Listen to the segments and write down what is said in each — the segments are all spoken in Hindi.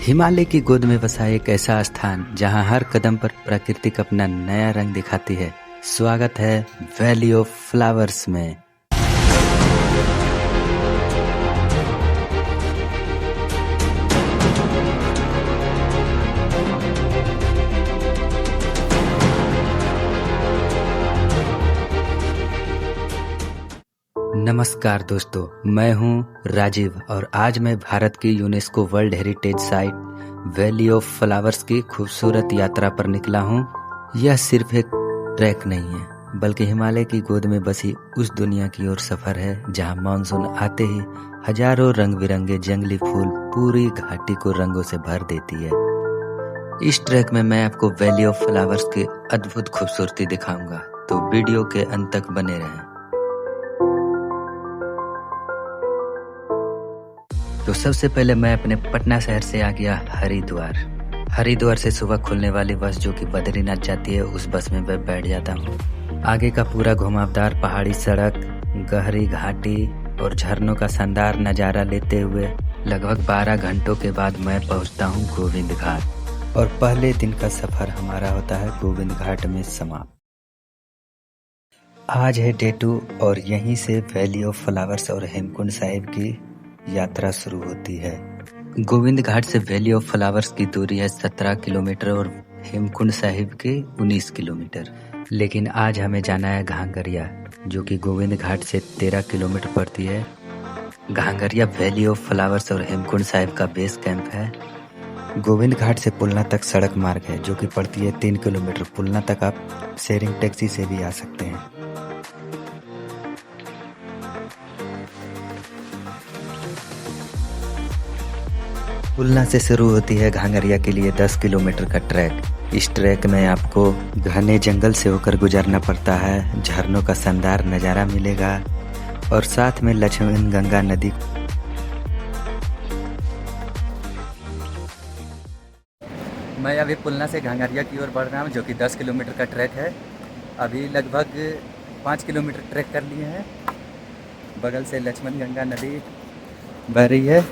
हिमालय की गोद में बसा एक ऐसा स्थान जहां हर कदम पर प्रकृति अपना नया रंग दिखाती है। स्वागत है वैली ऑफ फ्लावर्स में। नमस्कार दोस्तों, मैं हूं राजीव और आज मैं भारत की UNESCO world heritage site valley of flowers की खूबसूरत यात्रा पर निकला हूं। यह सिर्फ एक ट्रैक नहीं है, बल्कि हिमालय की गोद में बसी उस दुनिया की ओर सफर है जहां मानसून आते ही हजारों रंग बिरंगे जंगली फूल पूरी घाटी को रंगों से भर देती है। इस ट्रैक में मैं आपको वैली ऑफ फ्लावर्स की अद्भुत खूबसूरती दिखाऊंगा, तो वीडियो के अंत तक बने रहें। तो सबसे पहले मैं अपने पटना शहर से आ गया हरिद्वार से सुबह खुलने वाली बस जो कि बद्रीनाथ जाती है, उस बस में मैं बैठ जाता हूँ। आगे का पूरा घुमावदार पहाड़ी सड़क, गहरी घाटी और झरनों का शानदार नज़ारा लेते हुए लगभग 12 घंटों के बाद मैं पहुँचता हूँ गोविंद घाट और पहले दिन का सफर हमारा होता है गोविंद घाट में समाप्त। आज है डे 2 और यहीं से वैली ऑफ फ्लावर्स और हेमकुंड साहिब की यात्रा शुरू होती है। गोविंद घाट से वैली ऑफ फ्लावर्स की दूरी है 17 किलोमीटर और हेमकुंड साहिब के 19 किलोमीटर। लेकिन आज हमें जाना है घांगरिया, जो कि गोविंद घाट से 13 किलोमीटर पड़ती है। घांगरिया वैली ऑफ फ्लावर्स और हेमकुंड साहिब का बेस कैंप है। गोविंद घाट से पुलना तक सड़क मार्ग है जो कि पड़ती है 3 किलोमीटर। पुलना तक आप शेयरिंग टैक्सी से भी आ सकते हैं। पुलना से शुरू होती है घांगरिया के लिए 10 किलोमीटर का ट्रैक। इस ट्रैक में आपको घने जंगल से होकर गुजरना पड़ता है। झरनों का शानदार नज़ारा मिलेगा और साथ में लक्ष्मण गंगा नदी। मैं अभी पुलना से घांगरिया की ओर बढ़ रहा हूँ, जो कि 10 किलोमीटर का ट्रैक है। अभी लगभग 5 किलोमीटर ट्रैक कर लिए हैं। बगल से लक्ष्मण गंगा नदी बह रही है।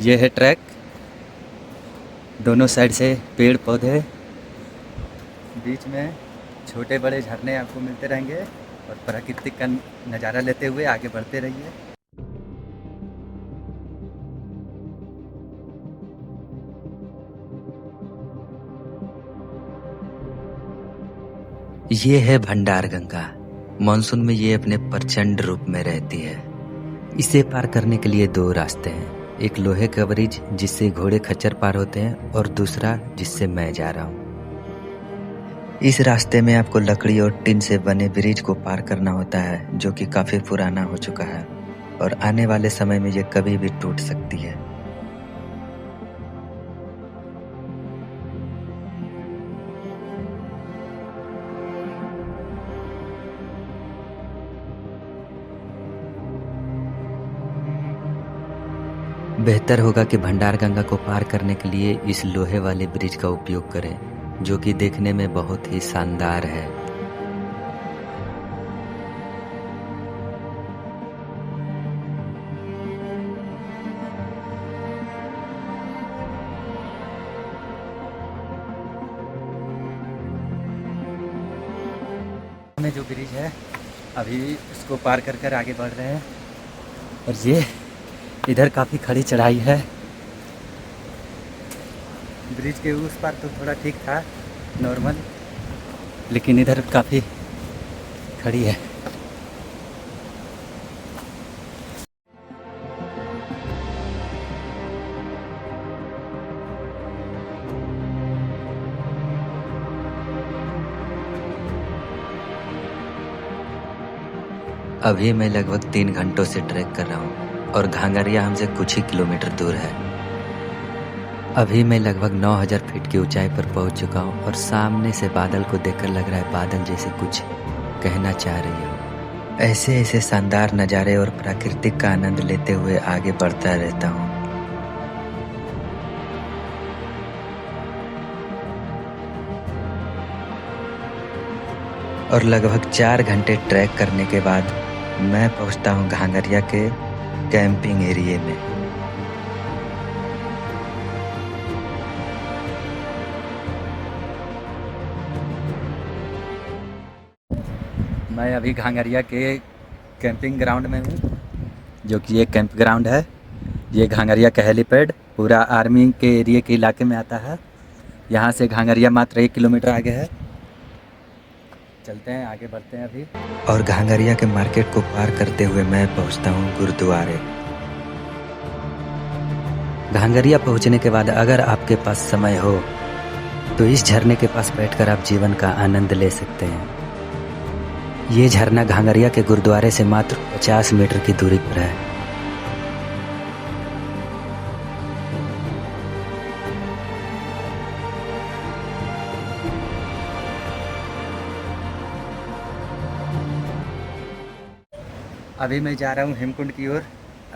ये है ट्रैक, दोनों साइड से पेड़ पौधे, बीच में छोटे बड़े झरने आपको मिलते रहेंगे और प्राकृतिक का नज़ारा लेते हुए आगे बढ़ते रहिए। ये है भंडार गंगा। मानसून में ये अपने प्रचंड रूप में रहती है। इसे पार करने के लिए 2 रास्ते हैं, एक लोहे का ब्रिज जिससे घोड़े खच्चर पार होते हैं और दूसरा जिससे मैं जा रहा हूँ। इस रास्ते में आपको लकड़ी और टिन से बने ब्रिज को पार करना होता है, जो कि काफी पुराना हो चुका है और आने वाले समय में ये कभी भी टूट सकती है। बेहतर होगा कि भंडार गंगा को पार करने के लिए इस लोहे वाले ब्रिज का उपयोग करें, जो कि देखने में बहुत ही शानदार है। में जो ब्रिज है अभी उसको पार कर आगे बढ़ रहे हैं और ये इधर काफ़ी खड़ी चढ़ाई है। ब्रिज के उस पार तो थोड़ा ठीक था, नॉर्मल, लेकिन इधर काफ़ी खड़ी है। अभी मैं लगभग 3 घंटों से ट्रैक कर रहा हूँ और घांगरिया हमसे कुछ ही किलोमीटर दूर है। अभी मैं लगभग 9000 फीट की ऊंचाई पर पहुंच चुका हूं और सामने से बादल को देखकर लग रहा है बादल जैसे कुछ कहना चाह रही हो। ऐसे शानदार नज़ारे और प्राकृतिक का आनंद लेते हुए आगे बढ़ता रहता हूं। और लगभग 4 घंटे ट्रैक करने के बाद मैं पहुंचता हूं घांगरिया के कैंपिंग एरिया में। मैं अभी घांगरिया के कैंपिंग ग्राउंड में हूँ, जो कि ये कैंप ग्राउंड है। ये घांगरिया का हेलीपैड पूरा आर्मी के एरिया के इलाके में आता है। यहाँ से घांगरिया मात्र 1 किलोमीटर आगे है। चलते हैं, आगे बढ़ते हैं अभी। और घांगरिया के मार्केट को पार करते हुए मैं पहुँचता हूँ गुरुद्वारे। घांगरिया पहुँचने के बाद अगर आपके पास समय हो तो इस झरने के पास बैठकर आप जीवन का आनंद ले सकते हैं। ये झरना घांगरिया के गुरुद्वारे से मात्र 50 मीटर की दूरी पर है। अभी मैं जा रहा हूँ हेमकुंड की ओर।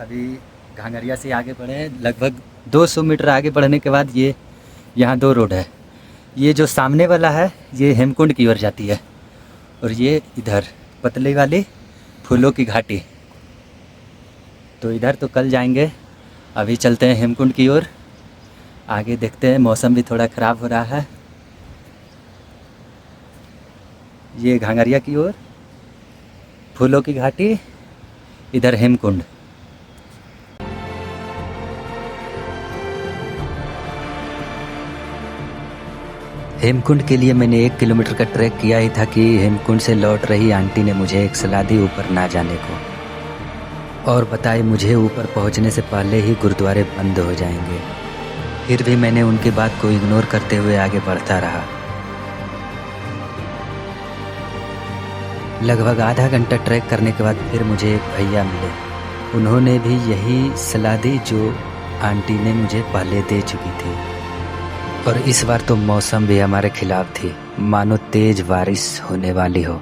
अभी घांगरिया से आगे बढ़े लगभग 200 मीटर आगे बढ़ने के बाद ये यहाँ 2 रोड है। ये जो सामने वाला है ये हेमकुंड की ओर जाती है, और ये इधर पतली वाली फूलों की घाटी। तो इधर तो कल जाएंगे, अभी चलते हैं हेमकुंड की ओर। आगे देखते हैं, मौसम भी थोड़ा ख़राब हो रहा है। ये घांगरिया की ओर फूलों की घाटी, इधर हेमकुंड। हेमकुंड के लिए मैंने 1 किलोमीटर का ट्रैक किया ही था कि हेमकुंड से लौट रही आंटी ने मुझे एक सलाह दी ऊपर ना जाने को, और बताए मुझे ऊपर पहुंचने से पहले ही गुरुद्वारे बंद हो जाएंगे। फिर भी मैंने उनकी बात को इग्नोर करते हुए आगे बढ़ता रहा। लगभग आधा घंटा ट्रैक करने के बाद फिर मुझे एक भैया मिले। उन्होंने भी यही सलाह दी जो आंटी ने मुझे पहले दे चुकी थी, और इस बार तो मौसम भी हमारे खिलाफ थी, मानो तेज बारिश होने वाली हो।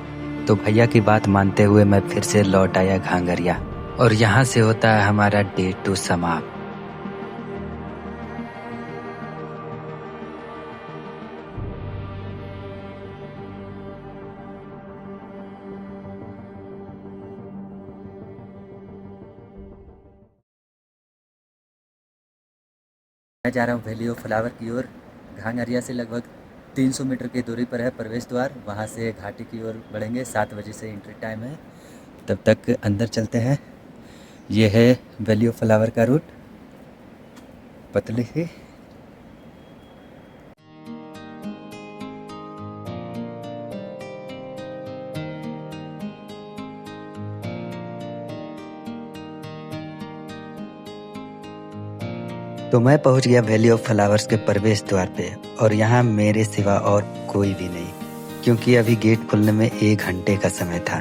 तो भैया की बात मानते हुए मैं फिर से लौट आया घांगरिया, और यहाँ से होता है हमारा डे 2 समाप्त। मैं जा रहा हूँ वैली ऑफ फ्लावर की ओर। घांगरिया से लगभग 300 मीटर की दूरी पर है प्रवेश द्वार। वहाँ से घाटी की ओर बढ़ेंगे। 7 बजे से एंट्री टाइम है, तब तक अंदर चलते हैं। ये है वैली ऑफ फ्लावर का रूट, पतली सी। तो मैं पहुंच गया वैली ऑफ फ्लावर्स के प्रवेश द्वार पे, और यहाँ मेरे सिवा और कोई भी नहीं, क्योंकि अभी गेट खुलने में 1 घंटे का समय था।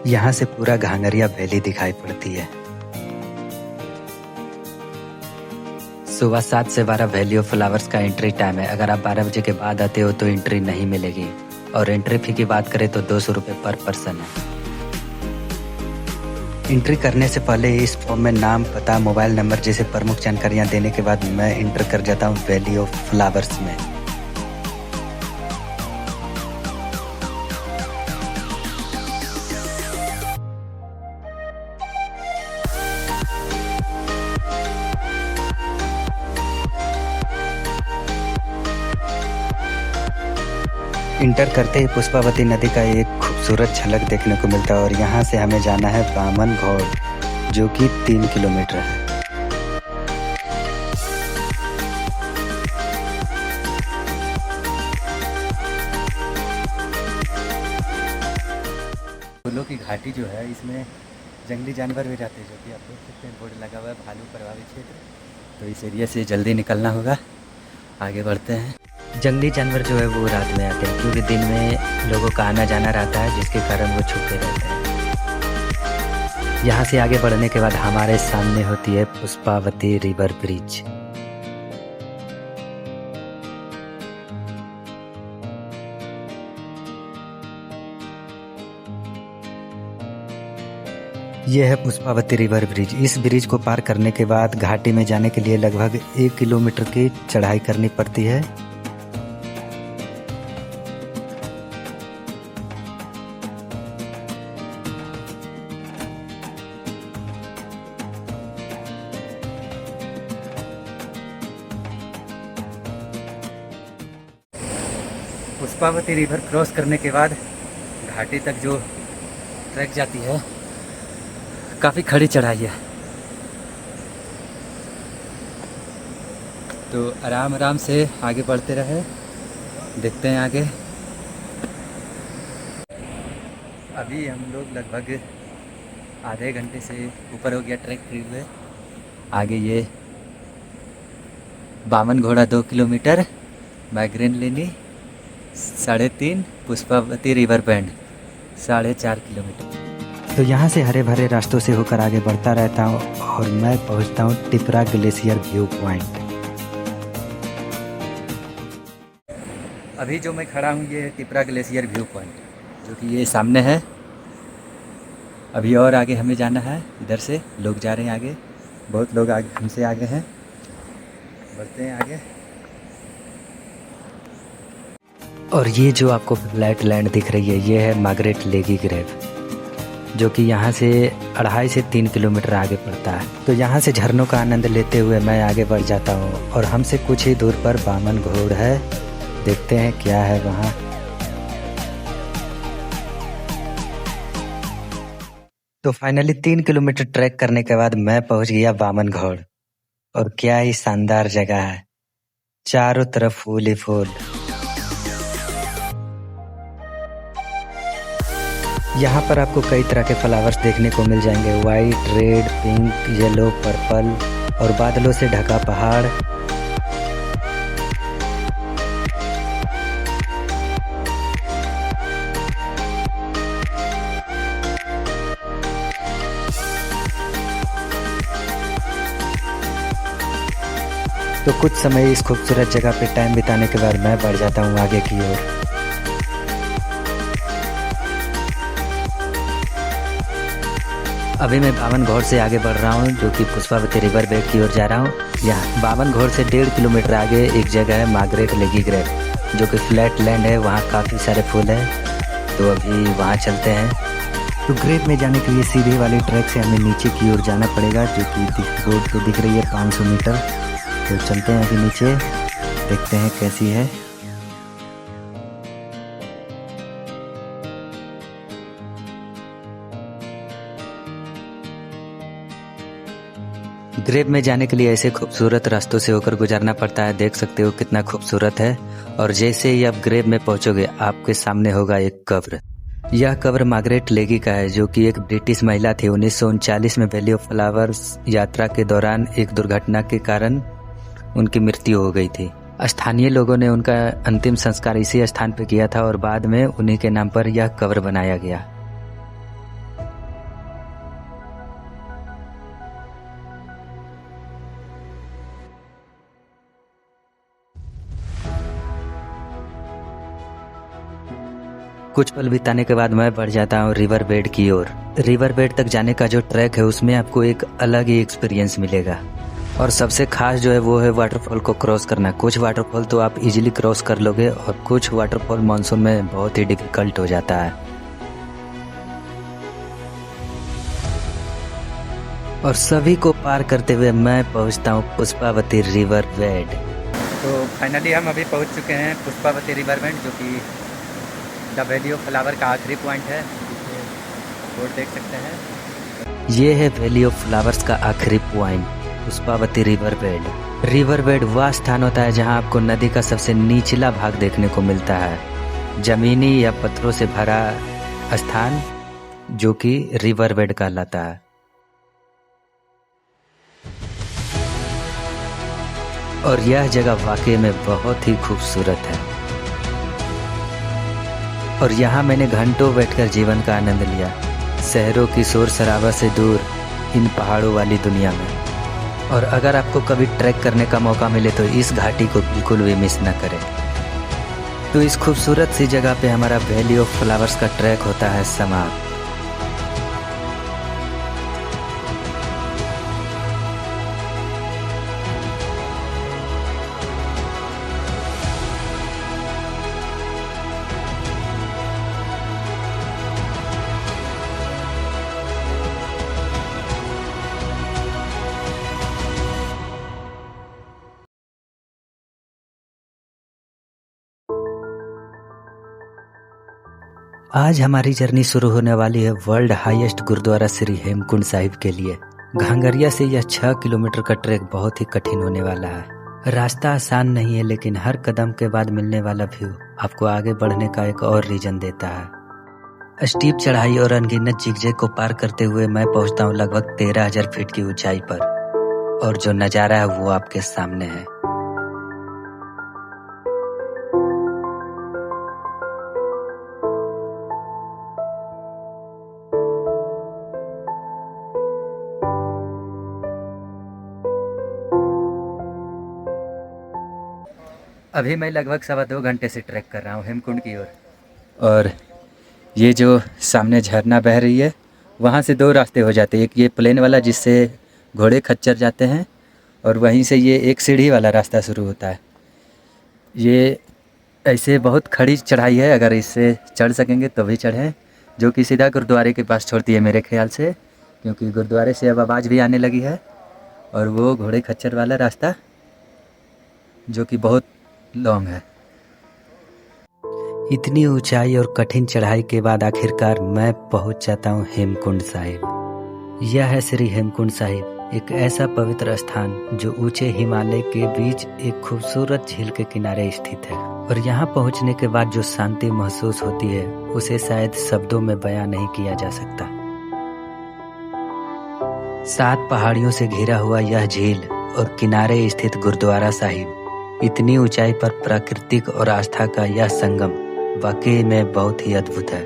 यहाँ से पूरा घांगरिया वैली दिखाई पड़ती है। सुबह 7 से 12 वैली ऑफ फ्लावर्स का एंट्री टाइम है। अगर आप 12 बजे के बाद आते हो तो एंट्री नहीं मिलेगी, और एंट्री फी की बात करें तो 200 रुपये पर पर्सन है। एंट्री करने से पहले इस फॉर्म में नाम, पता, मोबाइल नंबर जैसे प्रमुख जानकारियां देने के बाद मैं एंटर कर जाता हूं वैली ऑफ फ्लावर्स में। इंटर करते ही पुष्पावती नदी का एक खूबसूरत झलक देखने को मिलता है, और यहाँ से हमें जाना है बामन घाट, जो कि 3 किलोमीटर है। फूलों की घाटी जो है, इसमें जंगली जानवर भी रहते हैं, जो कि आप देख सकते हैं बोर्ड लगा हुआ है भालू प्रभावित क्षेत्र। तो इस एरिया से जल्दी निकलना होगा। आगे बढ़ते हैं। जंगली जानवर जो है वो रात में आते हैं, क्योंकि दिन में लोगों का आना जाना रहता है, जिसके कारण वो छुपते रहते हैं। यहाँ से आगे बढ़ने के बाद हमारे सामने होती है पुष्पावती रिवर ब्रिज। यह है पुष्पावती रिवर ब्रिज। इस ब्रिज को पार करने के बाद घाटी में जाने के लिए लगभग 1 किलोमीटर की चढ़ाई करनी पड़ती है। पुष्पावती रिवर क्रॉस करने के बाद घाटी तक जो ट्रैक जाती है काफ़ी खड़ी चढ़ाई है, तो आराम आराम से आगे बढ़ते रहे, देखते हैं आगे। अभी हम लोग लगभग आधे घंटे से ऊपर हो गया ट्रैक फ्री हुए। आगे ये बामन घोड़ा 2 किलोमीटर, माइग्रेन लेनी 3.5, पुष्पावती रिवर बैंड 4.5 किलोमीटर। तो यहाँ से हरे भरे रास्तों से होकर आगे बढ़ता रहता हूँ और मैं पहुँचता हूँ टिपरा ग्लेशियर व्यू पॉइंट। अभी जो मैं खड़ा हूँ ये टिपरा ग्लेशियर व्यू पॉइंट, जो कि ये सामने है। अभी और आगे हमें जाना है, इधर से लोग जा रहे हैं आगे, बहुत लोग आगे हमसे आगे हैं, बढ़ते हैं आगे। और ये जो आपको फ्लैट लैंड दिख रही है ये है मार्गरेट लेगी ग्रेव, जो कि यहाँ से 2.5 से 3 किलोमीटर आगे पड़ता है। तो यहाँ से झरनों का आनंद लेते हुए मैं आगे बढ़ जाता हूँ और हमसे कुछ ही दूर पर बामन घोड़ है, देखते हैं क्या है वहाँ। तो फाइनली 3 किलोमीटर ट्रैक करने के बाद मैं पहुँच गया बामन घोड़, और क्या ही शानदार जगह है, चारों तरफ फूल ही फूल। यहाँ पर आपको कई तरह के फ्लावर्स देखने को मिल जाएंगे, white, red, pink, yellow, purple, और बादलों से ढका पहाड़। तो कुछ समय इस खूबसूरत जगह पे टाइम बिताने के बाद मैं बढ़ जाता हूँ आगे की ओर। अभी मैं बामन घोड़ से आगे बढ़ रहा हूँ, जो कि पुष्पावती रिवर बेड की ओर जा रहा हूँ। यहाँ बामन घोड़ से 1.5 किलोमीटर आगे एक जगह है मार्गरेट लेगी ग्रेव, जो कि फ्लैट लैंड है, वहाँ काफ़ी सारे फूल हैं, तो अभी वहाँ चलते हैं। तो ग्रेव में जाने के लिए सीधे वाले ट्रैक से हमें नीचे की ओर जाना पड़ेगा, जो कि रोड पे दिख रही है 500 मीटर। तो चलते हैं अभी नीचे, देखते हैं कैसी है। ग्रेव में जाने के लिए ऐसे खूबसूरत रास्तों से होकर गुजरना पड़ता है, देख सकते हो कितना खूबसूरत है। और जैसे ही आप ग्रेव में पहुंचोगे आपके सामने होगा एक कब्र। यह कब्र मार्गरेट लेगी का है, जो कि एक ब्रिटिश महिला थी। 1939 में वैली ऑफ फ्लावर्स यात्रा के दौरान एक दुर्घटना के कारण उनकी मृत्यु हो गई थी। स्थानीय लोगों ने उनका अंतिम संस्कार इसी स्थान पर किया था और बाद में उन्हीं के नाम पर यह कब्र बनाया गया। कुछ पल बिताने के बाद मैं बढ़ जाता हूँ रिवर बेड की ओर। रिवर बेड तक जाने का जो ट्रैक है उसमें आपको एक अलग ही एक्सपीरियंस मिलेगा, और सबसे खास जो है वो है वाटरफॉल को क्रॉस करना। कुछ वाटरफॉल तो आप इजीली क्रॉस कर लोगे और कुछ वाटरफॉल मानसून में बहुत ही डिफिकल्ट हो जाता है। और सभी को पार करते हुए मैं पहुंचता हूं पुष्पावती रिवर बेड। तो फाइनली हम अभी पहुंच चुके हैं पुष्पावती रिवर बेड, जो कि द वैली ऑफ फ्लावर का आखिरी पॉइंट है। बोर्ड देख सकते हैं, ये है वैली ऑफ फ्लावर्स का आखिरी point, Pushpavati river bed. River bed वह स्थान होता है जहां आपको नदी का सबसे निचला भाग देखने को मिलता है, जमीनी या पत्थरों से भरा स्थान, जो कि रिवर बेड कहलाता है। और यह जगह वाकई में बहुत ही खूबसूरत है, और यहाँ मैंने घंटों बैठकर जीवन का आनंद लिया, शहरों की शोर शराबा से दूर इन पहाड़ों वाली दुनिया में। और अगर आपको कभी ट्रैक करने का मौका मिले तो इस घाटी को बिल्कुल भी मिस न करें। तो इस खूबसूरत सी जगह पे हमारा वैली ऑफ फ्लावर्स का ट्रैक होता है समाप्त। आज हमारी जर्नी शुरू होने वाली है वर्ल्ड हाईएस्ट गुरुद्वारा श्री हेमकुंड साहिब के लिए। घांगरिया से यह 6 किलोमीटर का ट्रैक बहुत ही कठिन होने वाला है। रास्ता आसान नहीं है, लेकिन हर कदम के बाद मिलने वाला व्यू आपको आगे बढ़ने का एक और रीजन देता है। स्टीप चढ़ाई और अनगिनत जिगजैग को पार करते हुए मैं पहुंचता हूं लगभग 13,000 फीट की ऊंचाई पर, और जो नजारा है वो आपके सामने है। अभी मैं लगभग 2.25 घंटे से ट्रैक कर रहा हूँ हेमकुंड की ओर, और ये जो सामने झरना बह रही है वहाँ से 2 रास्ते हो जाते हैं। एक ये प्लेन वाला जिससे घोड़े खच्चर जाते हैं, और वहीं से ये एक सीढ़ी वाला रास्ता शुरू होता है। ये ऐसे बहुत खड़ी चढ़ाई है, अगर इससे चढ़ सकेंगे तो भी चढ़ें, जो कि सीधा गुरुद्वारे के पास छोड़ती है मेरे ख्याल से, क्योंकि गुरुद्वारे से अब आवाज़ भी आने लगी है। और वो घोड़े खच्चर वाला रास्ता जो कि बहुत लॉन्ग है। इतनी ऊंचाई और कठिन चढ़ाई के बाद आखिरकार मैं पहुंच जाता हूं हेमकुंड साहिब। यह है श्री हेमकुंड साहिब, एक ऐसा पवित्र स्थान जो ऊंचे हिमालय के बीच एक खूबसूरत झील के किनारे स्थित है। और यहाँ पहुंचने के बाद जो शांति महसूस होती है उसे शायद शब्दों में बयां नहीं किया जा सकता। 7 पहाड़ियों से घिरा हुआ यह झील और किनारे स्थित गुरुद्वारा साहिब, इतनी ऊंचाई पर प्राकृतिक और आस्था का यह संगम वाकई में बहुत ही अद्भुत है।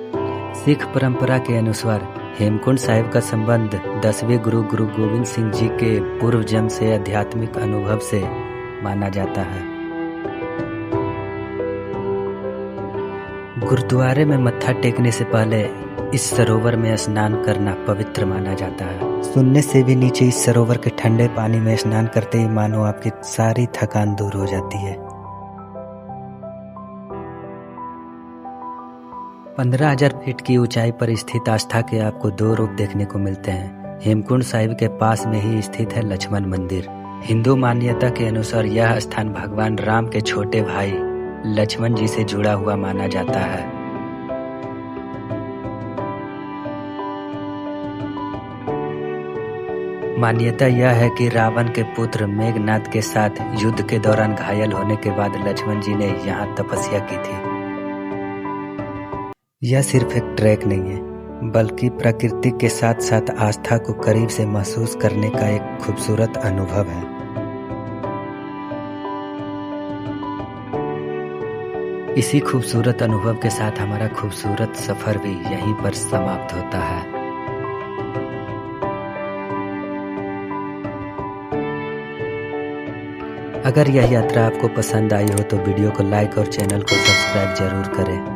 सिख परंपरा के अनुसार हेमकुंड साहिब का संबंध 10वें गुरु गोविंद सिंह जी के पूर्व जन्म से आध्यात्मिक अनुभव से माना जाता है। गुरुद्वारे में मत्था टेकने से पहले इस सरोवर में स्नान करना पवित्र माना जाता है। सुनने से भी नीचे इस सरोवर के ठंडे पानी में स्नान करते ही मानो आपकी सारी थकान दूर हो जाती है। 15,000 फीट की ऊंचाई पर स्थित आस्था के आपको 2 रूप देखने को मिलते हैं। हेमकुंड साहिब के पास में ही स्थित है लक्ष्मण मंदिर। हिंदू मान्यता के अनुसार यह स्थान भगवान राम के छोटे भाई लक्ष्मण जी से जुड़ा हुआ माना जाता है। मान्यता यह है कि रावण के पुत्र मेघनाद के साथ युद्ध के दौरान घायल होने के बाद लक्ष्मण जी ने यहाँ तपस्या की थी। यह सिर्फ एक ट्रैक नहीं है, बल्कि प्रकृति के साथ साथ आस्था को करीब से महसूस करने का एक खूबसूरत अनुभव है। इसी खूबसूरत अनुभव के साथ हमारा खूबसूरत सफर भी यहीं पर समाप्त होता है। अगर यह यात्रा आपको पसंद आई हो तो वीडियो को लाइक और चैनल को सब्सक्राइब जरूर करें।